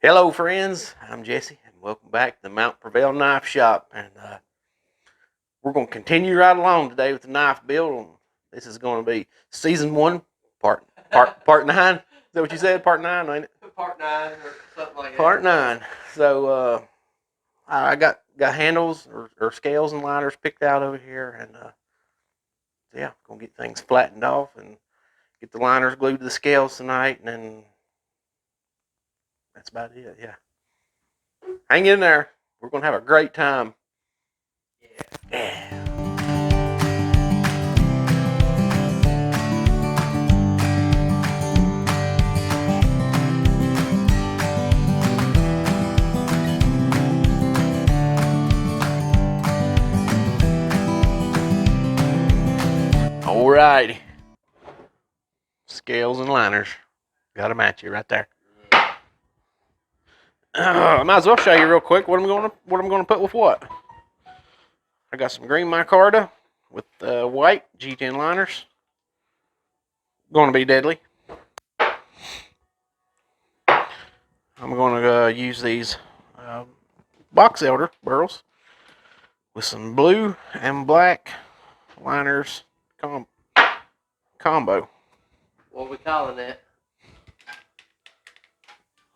Hello friends, I'm Jesse and welcome back to the MountainPrevail knife shop, and we're going to continue right along today with the knife build. This is going to be season 1 part 9. Is that what you said? Part 9, ain't it? Part 9 or something like that. Part 9. So I got handles or scales and liners picked out over here, and yeah, going to get things flattened off and get the liners glued to the scales tonight, and then that's about it. Yeah. Hang in there. We're going to have a great time. Yeah. Alrighty. Scales and liners. Got to match it right there. I might as well show you real quick what I'm going to put with what. I got some green micarta with white G10 liners. Going to be deadly. I'm going to use these box elder burls with some blue and black liners combo. What are we calling that?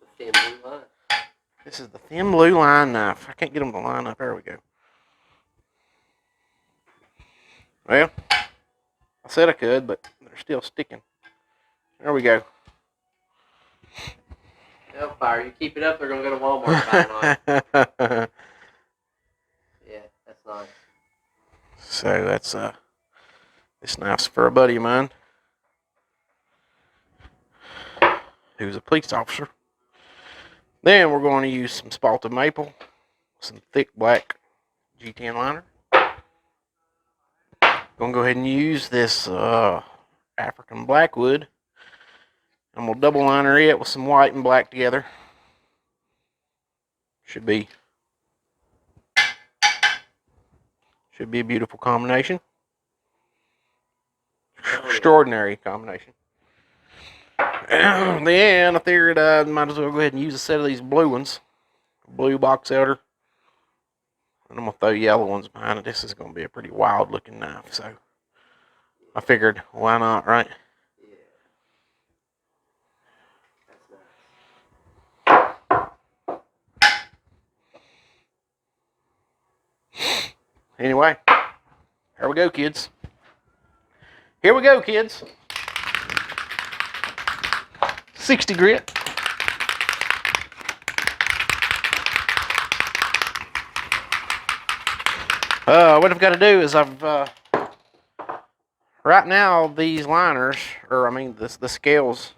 The thin blue line. This is the thin blue line knife. I can't get them to line up. There we go. Well, I said I could, but they're still sticking. There we go. Hellfire, you keep it up, they're going to go to Walmart tonight. Yeah, that's nice. So that's this knife's for a buddy of mine who's a police officer. Then we're going to use some spalted maple, some thick black G10 liner. Going to go ahead and use this African blackwood. I'm going to double liner it with some white and black together. Should be a beautiful combination. Extraordinary combination. And then I figured I might as well go ahead and use a set of these blue ones. Blue box elder. And I'm going to throw yellow ones behind it. This is going to be a pretty wild looking knife. So I figured, why not, right? Yeah. That's nice. Anyway, here we go, kids. Here we go, kids. 60 grit. What I've got to do is right now these liners, or I mean the scales,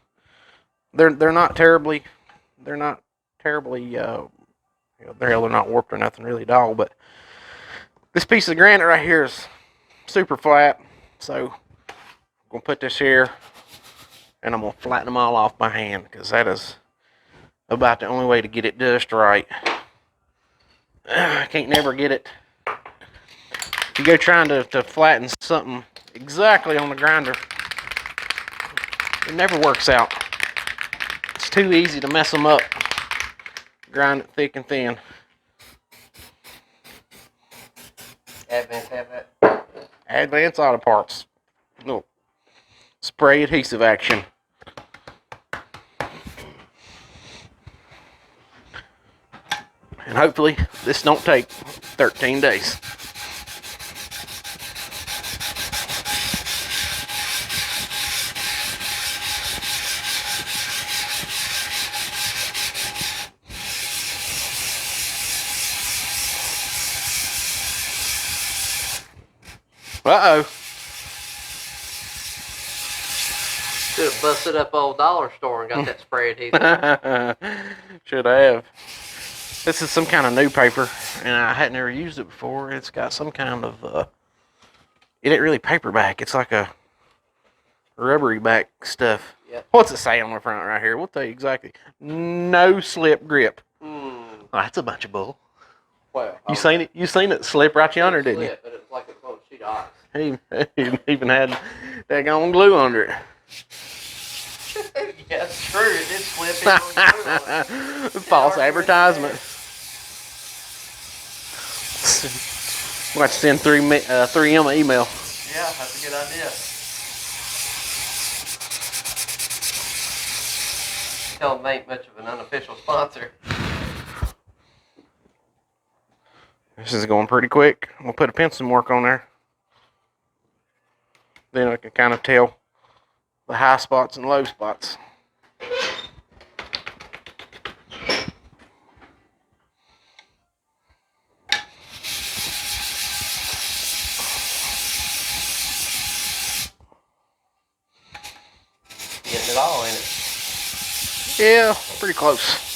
they're not terribly they're not warped or nothing really at all, but this piece of granite right here is super flat, so I'm gonna put this here and I'm gonna flatten them all off by hand, because that is about the only way to get it just right. I can't never get it. If you go trying to flatten something exactly on the grinder, it never works out. It's too easy to mess them up. Grind it thick and thin. Advance have that? Advance Auto Parts. No. Spray adhesive action. And hopefully this don't take 13 days. Uh-oh. Should have busted up old dollar store and got that spray adhesive. Should have. This is some kind of new paper, and I had never used it before. It's got some kind of, it ain't really paperback. It's like a rubbery back stuff. Yep. What's it say on the front right here? We'll tell you exactly. No slip grip. Oh, that's a bunch of bull. Well, You seen it slip right yonder, didn't you? But it was like a little sheet of ice. He even had daggone glue under it. Yeah, that's true. It did slip in on it. False advertisement. We'll have to send 3M an email. Yeah, that's a good idea. Tell them they ain't much of an unofficial sponsor. This is going pretty quick. We'll put a pencil mark on there. Then I can kind of tell the high spots and low spots. Getting it all in it. Yeah, pretty close.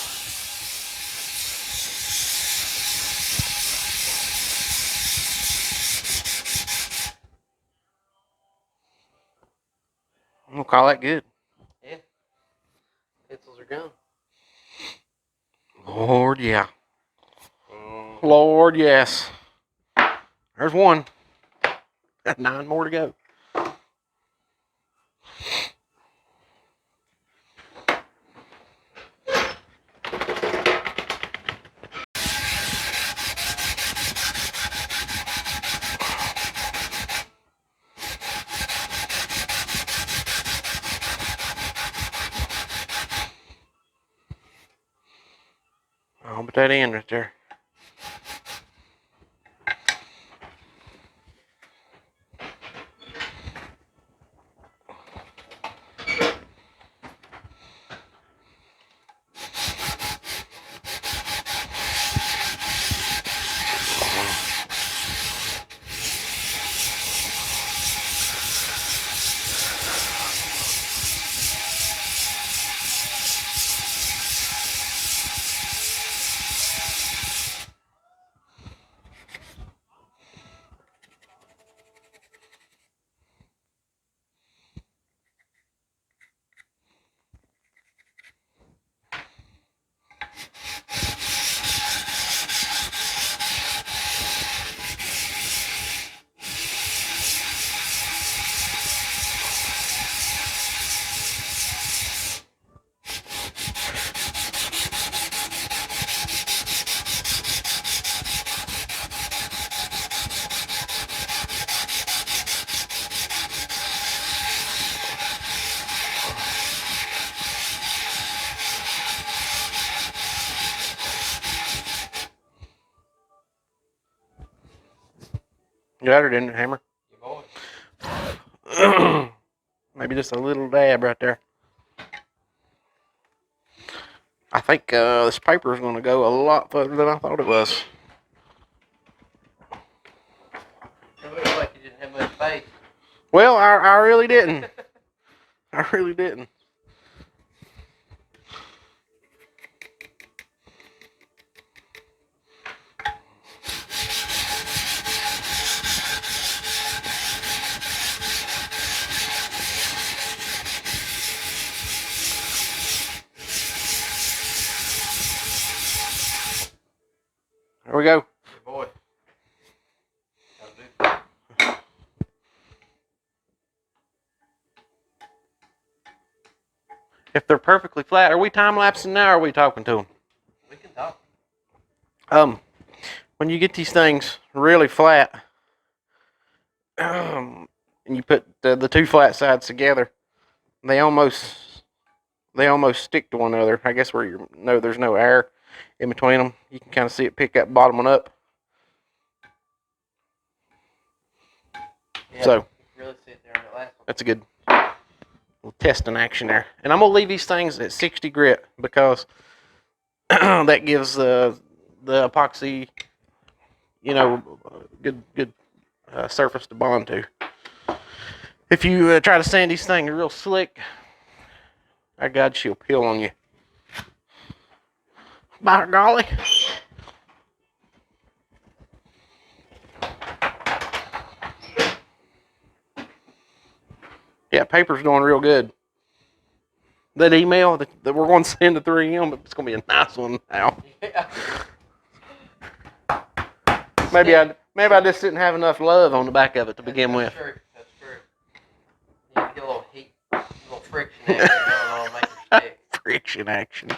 We'll call that good. Yeah. Pencils are gone. Lord, yeah. Lord, yes. There's one. Got 9 more to go. I'll put that in right there. You got it in the hammer. Your boy. Maybe just a little dab right there. I think this paper is going to go a lot further than I thought it was. It looks like you didn't have much faith. Well, I really didn't. I really didn't. There we go. Your boy. That'll do. If they're perfectly flat, are we time-lapsing now or are we talking to them? We can talk. When you get these things really flat, and you put the 2 flat sides together, they almost stick to one another. I guess where there's no air in between them. You can kind of see it pick that bottom one up. Yeah, So you can really see it there on the last one. that's a good little test in action there. And I'm gonna leave these things at 60 grit because that gives the epoxy, good surface to bond to. If you try to sand these things real slick, by God, she'll peel on you. By golly. Yeah, paper's doing real good. That email that we're going to send to 3M, it's going to be a nice one now. Yeah. Maybe I just didn't have enough love on the back of it to begin with. That's true. That's true. You get a little heat, a little friction action going friction action.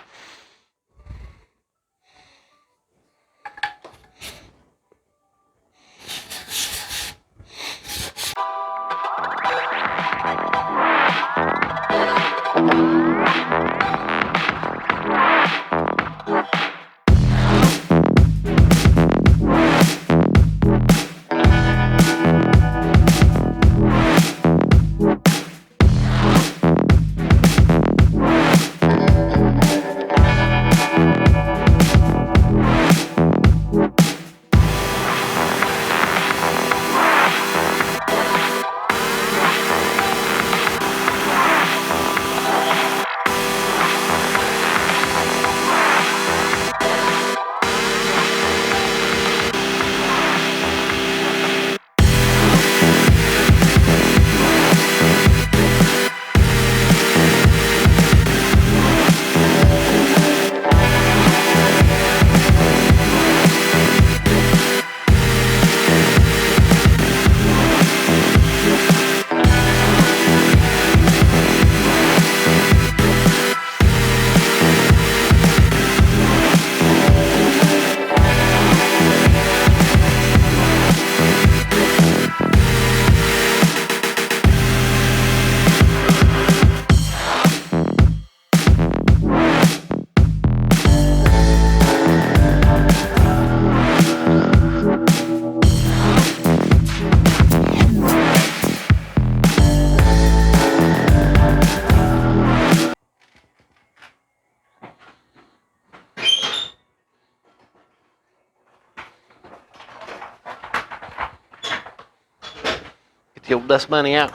Get the old dust bunny out.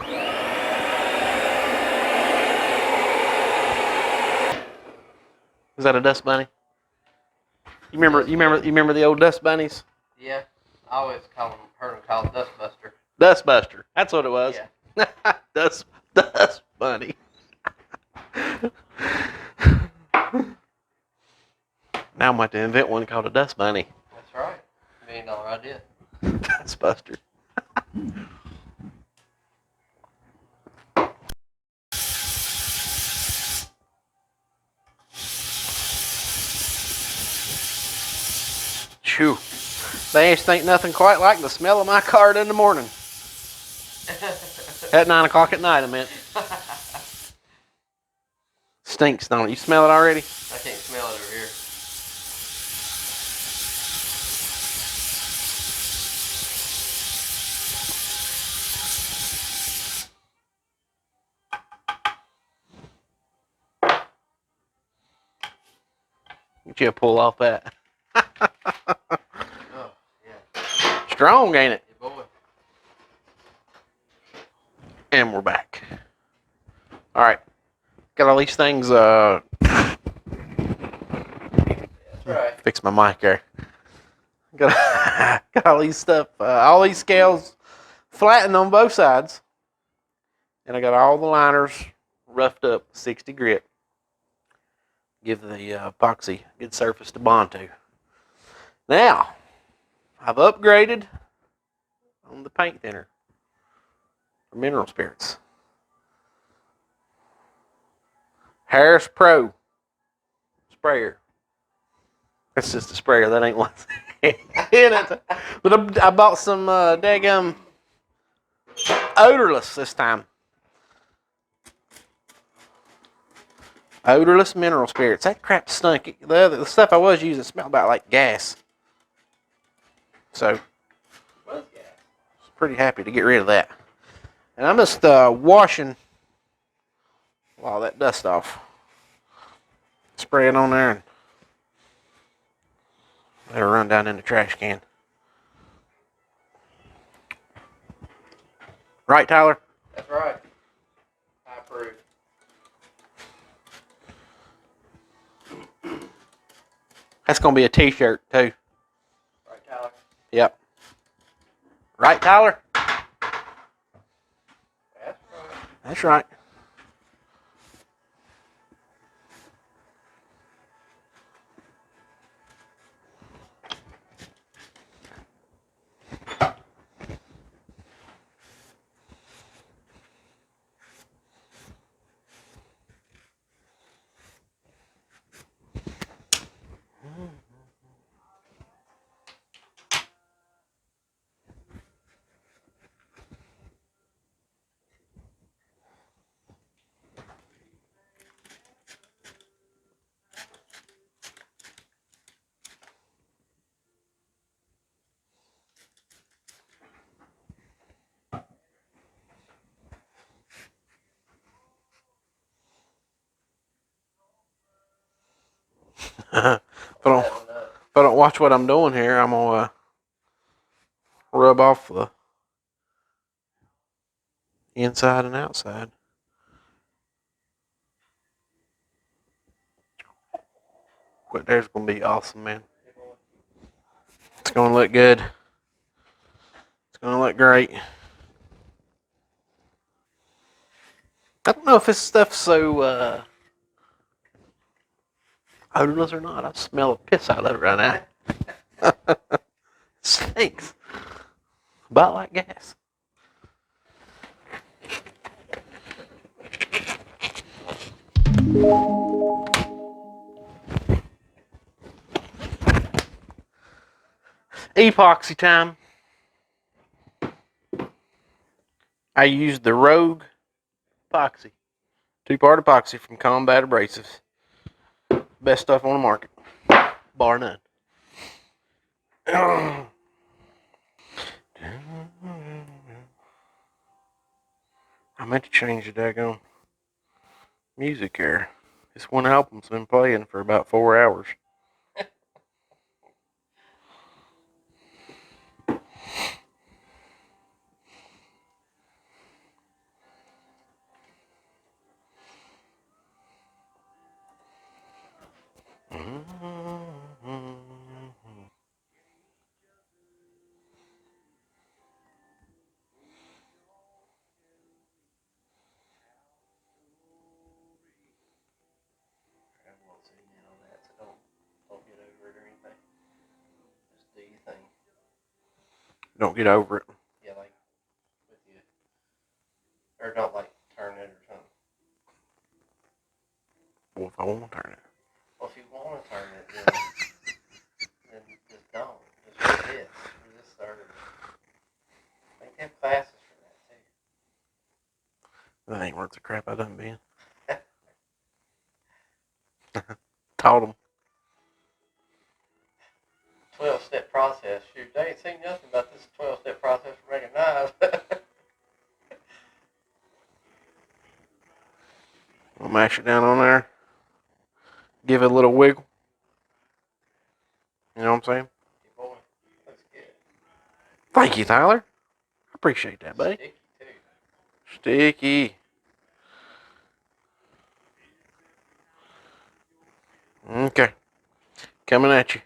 Is that a dust bunny? You remember the old dust bunnies? Yeah, I always heard them called Dustbuster. Dustbuster. That's what it was. Yeah. Dust bunny. Now I'm about to invent one called a dust bunny. That's right. $1 million idea. Dustbuster. Shoo. They just ain't nothing quite like the smell of my cart in the morning. At 9 o'clock at night, I meant. Stinks, don't it? You smell it already? I can't smell it over here. Get you a pull off that. Oh, yeah. Strong, ain't it? Yeah, boy. And we're back. All right. Got all these things. That's right. Fix my mic there. Got all these stuff. All these scales flattened on both sides, and I got all the liners roughed up 60 grit. Give the epoxy a good surface to bond to. Now, I've upgraded on the paint thinner for mineral spirits. Harris Pro sprayer. That's just a sprayer. That ain't what's in it. But I bought some daggum odorless this time. Odorless mineral spirits. That crap stunk. The stuff I was using smelled about like gas. So, Was gas. I was pretty happy to get rid of that. And I'm just washing all that dust off. Spray it on there and let it run down in the trash can. Right, Tyler? That's right. I approve. That's going to be a t-shirt, too. Right, Tyler? Yep. Right, Tyler? That's right. That's right. if I don't watch what I'm doing here, I'm gonna rub off the inside and outside. But there's gonna be awesome, man. It's gonna look good. It's gonna look great. I don't know if this stuff's so odorless or not. I smell the piss out of it right now. Stinks. About like gas. Epoxy time. I used the Rogue epoxy. 2-part epoxy from Combat Abrasives. Best stuff on the market. Bar none. I meant to change the daggone music here. This one album's been playing for about 4 hours. Don't get over it. Yeah, like with you, or don't like turn it or something. Well, if I want to turn it. Well, if you want to turn it, then just don't. Just resist. Resist started. I think they have classes for that too. That ain't worth the crap I done been. Taught them. 12-step process. Shoot, they ain't seen nothing about this 12-step process for making knives. I'll mash it down on there. Give it a little wiggle. You know what I'm saying? Boy, looks good. Thank you, Tyler. I appreciate that, buddy. Sticky too. Sticky. Okay. Coming at you.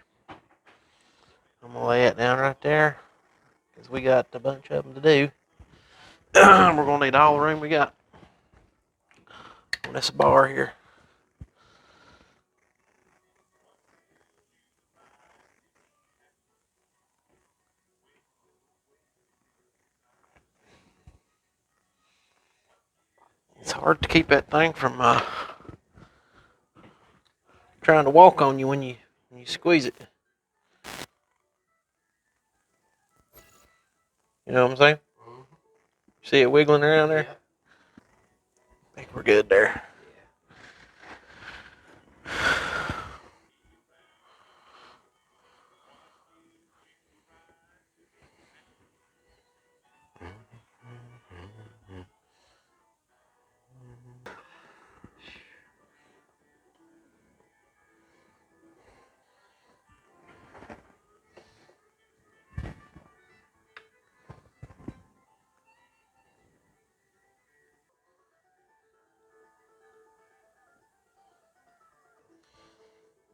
I'm going to lay it down right there. Because we got a bunch of them to do. We're going to need all the room we got on this bar here. It's hard to keep that thing from trying to walk on you when you squeeze it. You know what I'm saying? Mm-hmm. See it wiggling around there? Yeah. I think we're good there.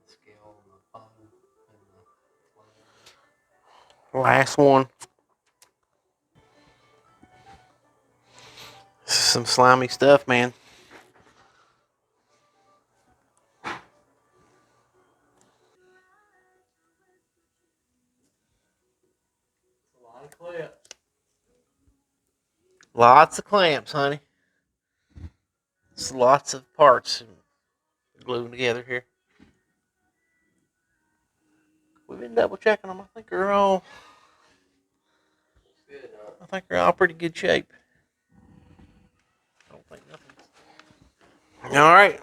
Scale on the bottom and the Last one. This is some slimy stuff, man. a lot of clips. Lots of clamps, honey. It's lots of parts and glue them together here. We've been double checking them. I think they're all. Good, huh? I think they're all pretty good shape. I don't think nothing. All right.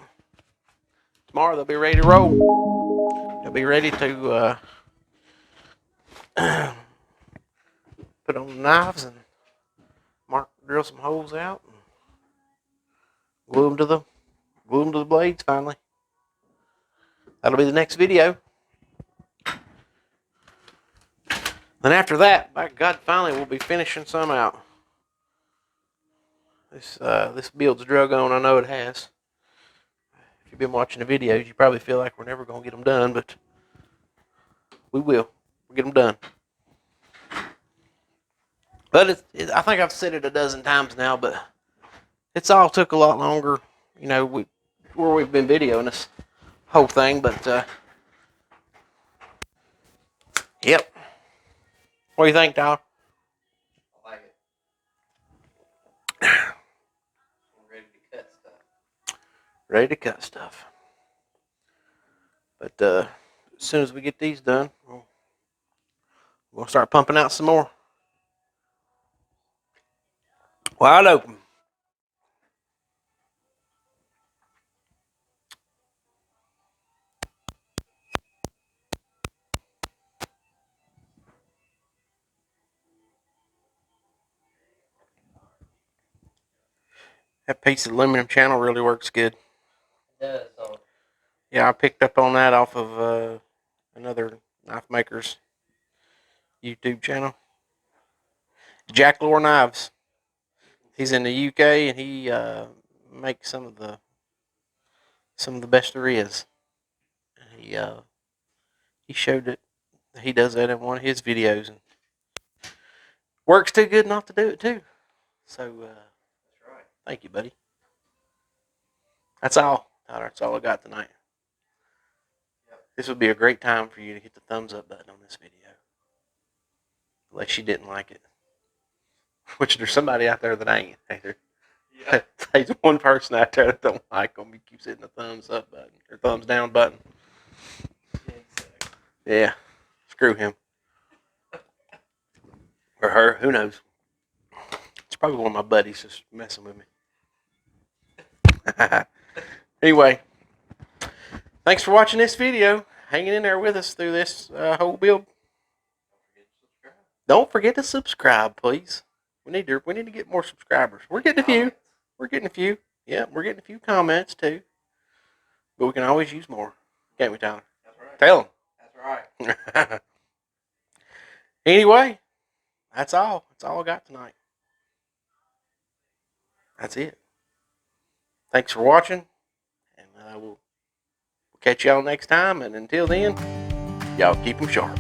Tomorrow they'll be ready to roll. They'll be ready to put on the knives and drill some holes out and glue them to the blades finally. That'll be the next video. Then after that, by God, finally we'll be finishing some out. This build's drug on. I know it has. If you've been watching the videos, you probably feel like we're never going to get them done, but we will. We'll get them done. But I think I've said it a dozen times now, but it's all took a lot longer, you know, where we've been videoing this whole thing. But yep. What do you think, Tyler? I like it. I'm ready to cut stuff. Ready to cut stuff. But as soon as we get these done, we'll start pumping out some more. Wide open. That piece of aluminum channel really works good. It does. So Yeah, I picked up on that off of another knife maker's YouTube channel. Jack Lore Knives. He's in the UK and he makes some of the best there is. He showed it. He does that in one of his videos and works too good not to do it too. So that's right. thank you, buddy. That's all, Tyler. That's all I got tonight. Yep. This would be a great time for you to hit the thumbs up button on this video. Unless you didn't like it. Which there's somebody out there that ain't either. Yeah. There's one person out there that don't like them. He keeps hitting the thumbs up button or thumbs down button. Exactly. Yeah. Screw him. Or her. Who knows? It's probably one of my buddies just messing with me. Anyway. Thanks for watching this video. Hanging in there with us through this whole build. Don't forget to subscribe, please. We need to get more subscribers. We're getting a few. We're getting a few. Yeah, we're getting a few comments too. But we can always use more. Can't we, Tyler? That's right. Tell them. That's right. Anyway, that's all. That's all I got tonight. That's it. Thanks for watching. And we'll catch y'all next time. And until then, y'all keep them sharp.